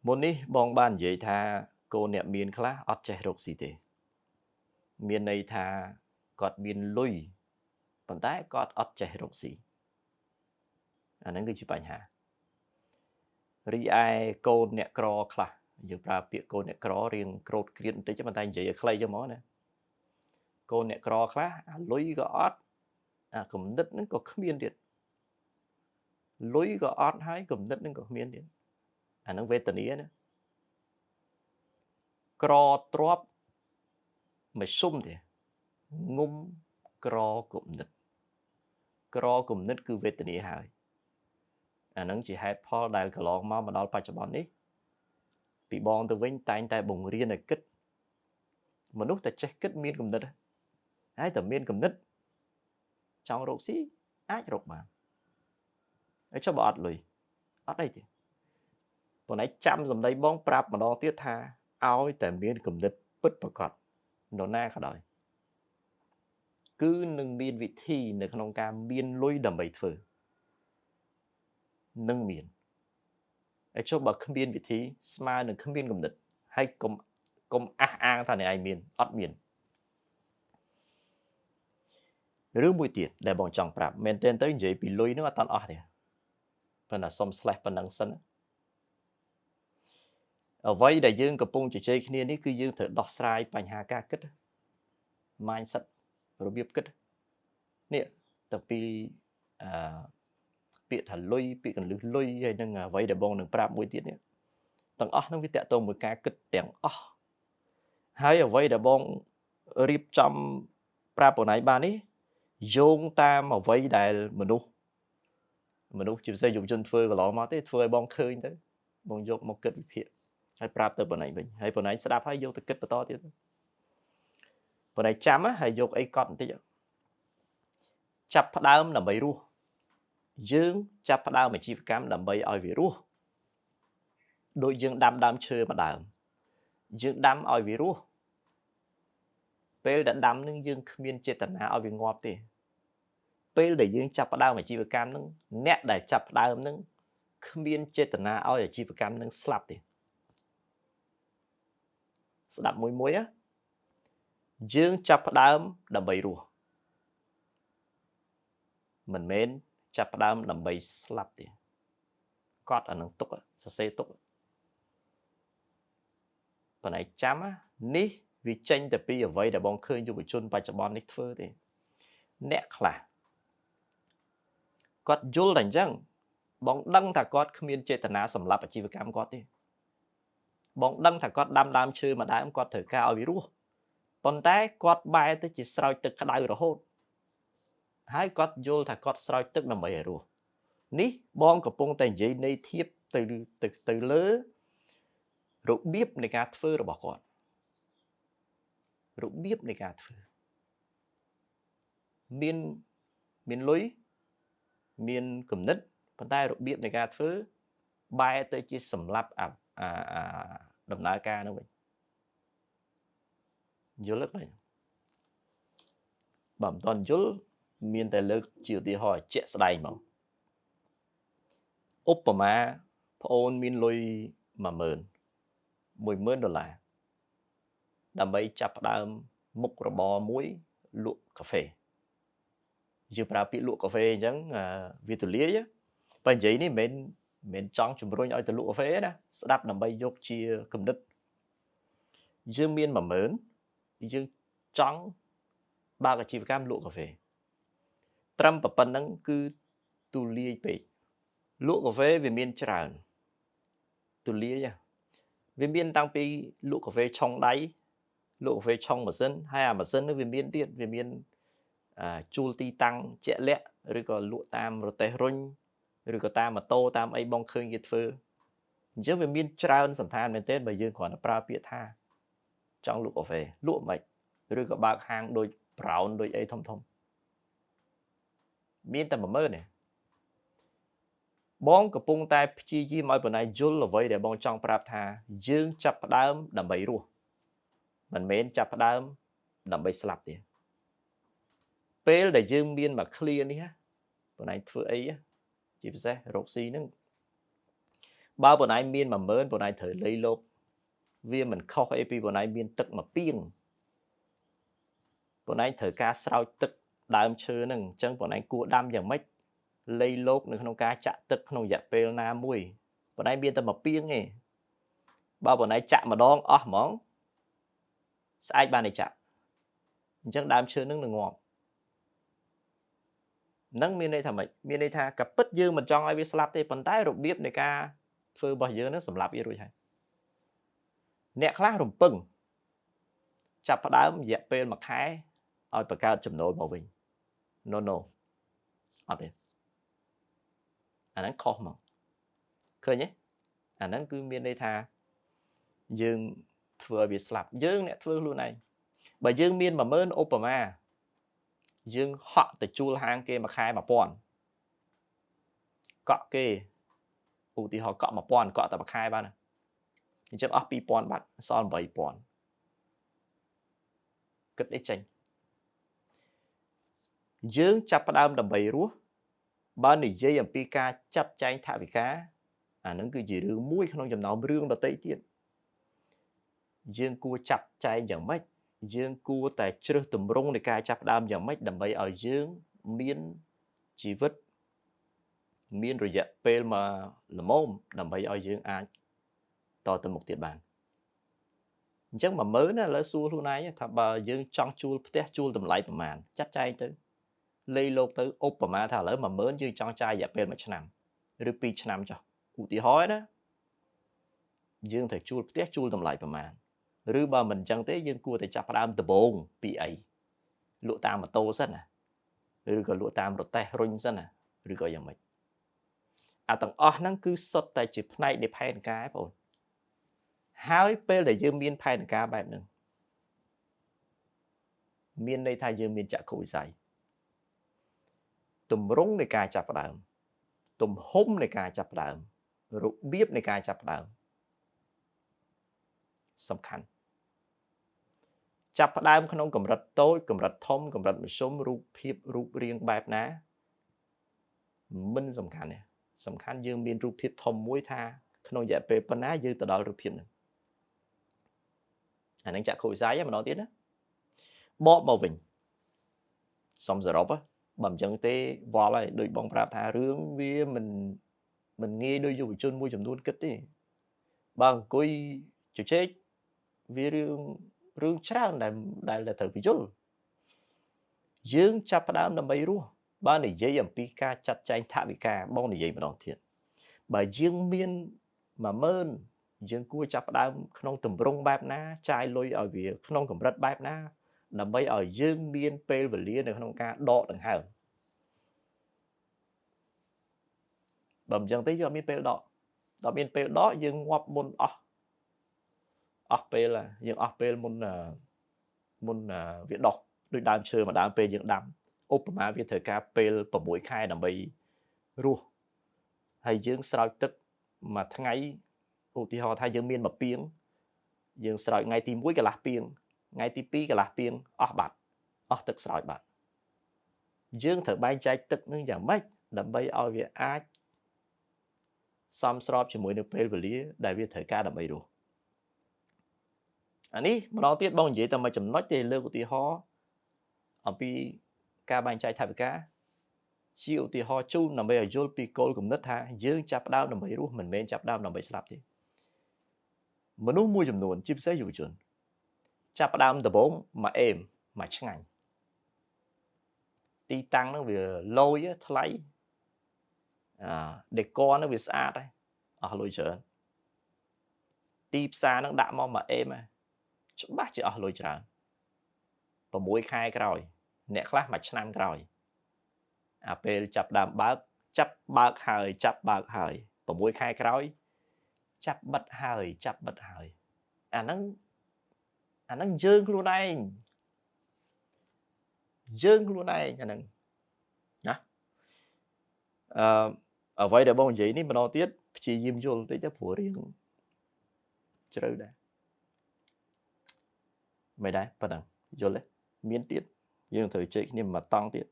មុននេះបងបាននិយាយថាកូនអ្នកមានខ្លះអត់ចេះរកស៊ីទេមានន័យថាគាត់មានលុយប៉ុន្តែគាត់អត់ចេះរកស៊ីអាហ្នឹងគឺជាបញ្ហារីឯកូនអ្នកក្រខ្លះយើងប្រើពាក្យកូនអ្នកក្ររៀងក្រោតគ្រៀតបន្តិចប៉ុន្តែនិយាយឲ្យខ្លីចឹងហ្មងណាកូនអ្នកក្រខ្លះអាលុយក៏អត់អាគំនិតហ្នឹងក៏គ្មានទៀតលុយក៏អត់ហើយគំនិតហ្នឹងក៏គ្មានទៀតអាហ្នឹងវេទនាណាក្រទ្របមិនសុំទេងុំក្រគំនិតក្រគំនិតគឺវេទនាហើយអាហ្នឹងជាហេតុផលដែលកន្លងមកដល់បច្ចុប្បន្ននេះពីបងទៅវិញតែងតែបង្រៀនឲ្យគិតមនុស្សតែចេះគិតមានគំនិតហើយតែមានគំនិតចង់រកស៊ីអាចរកបានហើយចុះបើអត់លុយអត់អីទេប៉ុន្តែចាំសម្ដីបងប្រាប់ម្ដងទៀតថាឲ្យតែមានគំនិតពិតប្រាកដនរណាក៏ដោយគឺនឹងមានវិធីនៅក្នុងការមានលុយដើម្បីធ្វើនឹងមានហើយចុះបើគ្មានវិធីស្មើនឹងគ្មានគំនិតហើយកុំអះអាងថាអ្នកឯងមានអត់មានឬមួយទៀតដែលបងចង់ប្រាប់មែនទែនទៅនិយាយពីលុយនោះអត់តាន់អស់ទេប៉ុន្តែសុំស្លេះប៉ុណ្ណឹងសិនអ្វីដែលយើងកំពុងជជែកគ្នានេះគឺយើងត្រូវដោះស្រាយបញ្ហាការគិត mindset របៀបគិតនេះទៅពីអឺពាក្យថាលុយពាក្យកន្លឹះលុយហើយនឹងអ្វីដែលបងនឹងប្រាប់មួយទៀតនេះទាំងអស់នឹងវាតកតមួយការគិតទាំងអស់ហើយអ្វីដែលបងរៀបចំប្រាប់បងឯងបាននេះយោងតាមអ្វីដែលមនុស្សជាពិសេសយុវជនធ្វើកន្លងមកទេធ្វើឲ្យបងឃើញទៅបងយកមកគិតវិភាគហើយប្រាប់ទៅបងឯងវិញហើយបងឯងស្ដាប់ហើយយកទៅគិតបន្តទៀតបងឯងចាំហើយយកអីកត់បន្តិចចាប់ផ្ដើមដើម្បីរស់យើងចាប់ផ្ដើមអាជីវកម្មដើម្បីឲ្យវារស់ដូចយើងដាំដើមឈើមួយដើមយើងដាំឲ្យវារស់ពេលដែលដាំនឹងយើងគ្មានចេតនាឲ្យវាងាប់ទេពេលដែលយើងចាប់ផ្ដើមអាជីវកម្មនឹងអ្នកដែលចាប់ផ្ដើមនឹងគ្មានចេតនាឲ្យអាជីវកម្មនឹងស្លាប់ទេស្ដាប់មួយណាយើងចាប់ផ្ដើមដើម្បីរស់មិនមែនចាប់ផ្ដើមដើម្បីស្លាប់ទេកត់អានឹងទុកសរសេរទុកប៉ុន្តែចាំនេះវាចេញទៅពីអ្វីដែលបងឃើញយុវជនបច្ចុប្បន្ននេះធ្វើទេអ្នកខ្លះគាត់យល់តែអញ្ចឹងបងដឹងថាគាត់គ្មានចេតនាសម្រាប់អាជីវកម្មគាត់ទេបងដឹងថាគាត់ដាំដើមឈើមួយដើមគាត់ត្រូវការឲ្យវារស់ប៉ុន្តែគាត់បែរទៅជាស្រោចទឹកក្តៅរហូតហើយគាត់យល់ថាគាត់ស្រោចទឹកដើម្បីឲ្យរស់នេះបងកំពុងតែនិយាយន័យធៀបទៅលើរបៀបនៃការធ្វើរបស់គាត់របៀបនៃការធ្វើមានលុយមានគំនិតប៉ុន្តែរបៀបនៃការធ្វើបែរទៅជាសម្លាប់ដំណើរការនោះវិញយល់ទេបើមិនទាន់យល់មានតែលើកជាឧទាហរណ៍ជាក់ស្ដែងមកឧបមាប្អូនមានលុយ10000 $10000ដើម្បីចាប់ផ្ដើមមុខរបរមួយលក់កាហ្វេយើងប្រើពាក្យលក់កាហ្វេអញ្ចឹងវាទូលាយបើនិយាយនេះមិនមែនចង់ជំរុញឲ្យទៅលក់កាហ្វេណាស្ដាប់ដើម្បីយកជាគំនិតយើងមាន10000យើងចង់បើកអាជីវកម្មលក់កាហ្វេត្រឹមប៉ុណ្្នឹងគឺទូលាយពេកលក់កាហ្វេវាមានច្រើនទូលាយវាមានតាំងពីលក់កាហ្វេឆុងដៃលក់កាហ្វេឆុងម៉ាស៊ីនហើយអាម៉ាស៊ីននោះវាមានទៀតវាមានជួលទីតាំងជាក់លាក់ឬក៏លក់តាមរទេះរុញឬក៏តាមម៉ូតូតាមអីបងឃើញគេធ្វើអញ្ចឹងវាមានច្រើនសន្តានមែនទែនបើយើងគ្រាន់តែប្រើពាក្យថាចង់លក់កាហ្វេលក់មិនឬក៏បើកហាងដូច Brown ដូចអីធំមានតែ10000ទេបងកំពុងតែព្យាយាមឲ្យបណ្ណៃយល់អ្វីដែលបងចង់ប្រាប់ថាយើងចាប់ផ្ដើមដើម្បីរស់មិនមែនចាប់ផ្ដើមដើម្បីស្លាប់ទេពេលដែលយើងមានមក clear នេះបណ្ណៃធ្វើអីជាពិសេសរកស៊ីហ្នឹង បើបងឯងមាន10000បងឯងត្រូវលៃលោកវាមិនខុសអីពីបងឯងមានទឹកមួយពាងបងឯងត្រូវការស្រោចទឹកដើមឈើហ្នឹងអញ្ចឹងបងឯងគួរដាំយ៉ាងម៉េចលៃលោកនៅក្នុងការចាក់ទឹកក្នុងរយៈពេលណាមួយបងឯងមានតែមួយពាងទេបើបងឯងចាក់ម្ដងអស់ហ្មងស្អែកបានតែចាក់អញ្ចឹងដើមឈើហ្នឹងនឹងងាប់នឹងមានន័យថាម៉េចមានន័យថាក៏ពិតយើងមិនចង់ឲ្យវាស្លាប់ទេប៉ុន្តែរបៀបនៃការធ្វើរបស់យើងហ្នឹងសម្រាប់វារួចហើយអ្នកខ្លះរំពឹងចាប់ផ្ដើមរយៈពេល1ខែឲ្យបង្កើតចំណូលមកវិញ no អត់ទេអាហ្នឹងខុសមកឃើញទេអាហ្នឹងគឺមានន័យថាយើងធ្វើឲ្យវាស្លាប់យើងអ្នកធ្វើខ្លួនឯងបើយើងមាន10000ឧបមាយើងហក់ទៅជួលហាងគេមួយខែ1000កក់គេឧទាហរណ៍កក់1000កក់តែមួយខែបានអញ្ចឹងអស់2000បាត់សល់8000គិតអីចេញយើងចាប់ផ្ដើមដើម្បីរស់បើនិយាយអំពីការចាត់ចែងថវិកាអានឹងគឺជារឿងមួយក្នុងចំណោមរឿងដទៃទៀតយើងគួរចាត់ចែងយ៉ាងម៉េចយើងគួរតែជ្រើសទម្រង់នៃការចាប់ផ្ដើមយ៉ាងម៉េចដើម្បីឲ្យយើងមានជីវិតមានរយៈពេលមកល្មមដើម្បីឲ្យយើងអាចតទៅមុខទៀតបានអញ្ចឹង10000ណាឥឡូវសួរខ្លួនឯងថាបើយើងចង់ជួលផ្ទះជួលតម្លៃប្រមាណចាត់ចែងទៅលេខលោកទៅឧបមាថាឥឡូវ10000យើងចង់ចាយរយៈពេល1ឆ្នាំឬ2ឆ្នាំចុះឧទាហរណ៍ណាយើងត្រូវជួលផ្ទះជួលតម្លៃប្រមាណឬបើមិនអញ្ចឹងទេយើងគួរតែចាប់ផ្ដើមដំបូងពីអីលក់តាមម៉ូតូសិនណាឬក៏លក់តាមរទេះរុញសិនណាឬក៏យ៉ាងម៉េចអាទាំងអស់ហ្នឹងគឺសុទ្ធតែជាផ្នែកនៃផែនការបងប្អូនហើយពេលដែលយើងមានផែនការបែបហ្នឹងមានន័យថាយើងមានចក្ខុវិស័យទម្រង់នៃការចាប់ផ្ដើមទំហំនៃការចាប់ផ្ដើមរបៀបនៃការចាប់ផ្ដើមសំខាន់ចាប់ផ្ដើមក្នុងកម្រិតតូចកម្រិតធំកម្រិតមធ្យមរូបភាពរូបរាងបែបណាមិនសំខាន់ទេសំខាន់យើងមានរូបភាពធំមួយថាក្នុងរយៈពេលប៉ុណ្ណាយើងទៅដល់រូបភាពហ្នឹងអានឹងចក្ខុវិស័យម្ដងទៀតណាបកមកវិញសុំសរុបបើមិនចឹងទេវល់ហើយដូចបងប្រាប់ថារឿងវាមិនងាយដូចយុវជនមួយចំនួនគិតទេបើអង្គុយជជែកវារឿងច្រើនដែលត្រូវពយល់យើងចាប់ផ្ដើមដើម្បីរស់បើនិយាយអំពីការចាត់ចែងថវិកាបងនិយាយម្ដងទៀតបើយើងមាន10000យើងគួរចាប់ផ្ដើមក្នុងទម្រង់បែបណាចាយលុយឲ្យវាក្នុងកម្រិតបែបណាដើម្បីឲ្យយើងមានពេលវេលានៅក្នុងការដកដង្ហើមបើមិនចឹងទេយើងអត់មានពេលដកដល់មានពេលដកយើងងាប់មុនអស់ពេលយើងអស់ពេលមុនវាដុះដូចដើមឈើមួយដើមពេលយើងដាំឧបមាវាត្រូវការពេល6ខែដើម្បីរស់ហើយយើងស្រោចទឹកមួយថ្ងៃឧទាហរណ៍ថាយើងមានមួយពាងយើងស្រោចថ្ងៃទី1កន្លះពាងថ្ងៃទី2កន្លះពាងអស់បាត់អស់ទឹកស្រោចបាត់យើងត្រូវបែងចែកទឹកនឹងយ៉ាងម៉េចដើម្បីឲ្យវាអាចសមស្របជាមួយនឹងពេលវេលាដែលវាត្រូវការដើម្បីរស់អានេះម្ដងទៀតបងនិយាយតែមួយចំណុចទេលើកឧទាហរណ៍អំពីការបែងចែកថវិកាជាឧទាហរណ៍ជូនដើម្បីឲ្យយល់ពីគោលគំនិតថាយើងចាប់ផ្ដើមដើម្បីរស់មិនមែនចាប់ផ្ដើមដើម្បីស្លាប់ទេមនុស្សមួយចំនួនជាពិសេសយុវជនចាប់ផ្ដើមដំបូងមកអេមមកឆ្ងាញ់ទីតាំងហ្នឹងវាលយថ្លៃដេក័រហ្នឹងវាស្អាតហើយអស់លុយច្រើនទីផ្សារហ្នឹងដាក់មកអេមច្បាស់ជាអស់លុយច្រើន6ខែក្រោយអ្នកខ្លះមួយឆ្នាំក្រោយអាពេលចាប់ដើមចាប់បើកហើយ6ខែក្រោយចាប់បិទហើយអាហ្នឹងយើងខ្លួនឯងអាហ្នឹងណាអ្វីដែលបងនិយាយនេះម្ដងទៀតព្យាយាមយល់បន្តិចទៅព្រោះរៀងជ្រៅដែរមិនដែរប៉ុណ្ណឹងយល់ទេមានទៀតយើងត្រូវជែកគ្នាមួយតង់ទៀត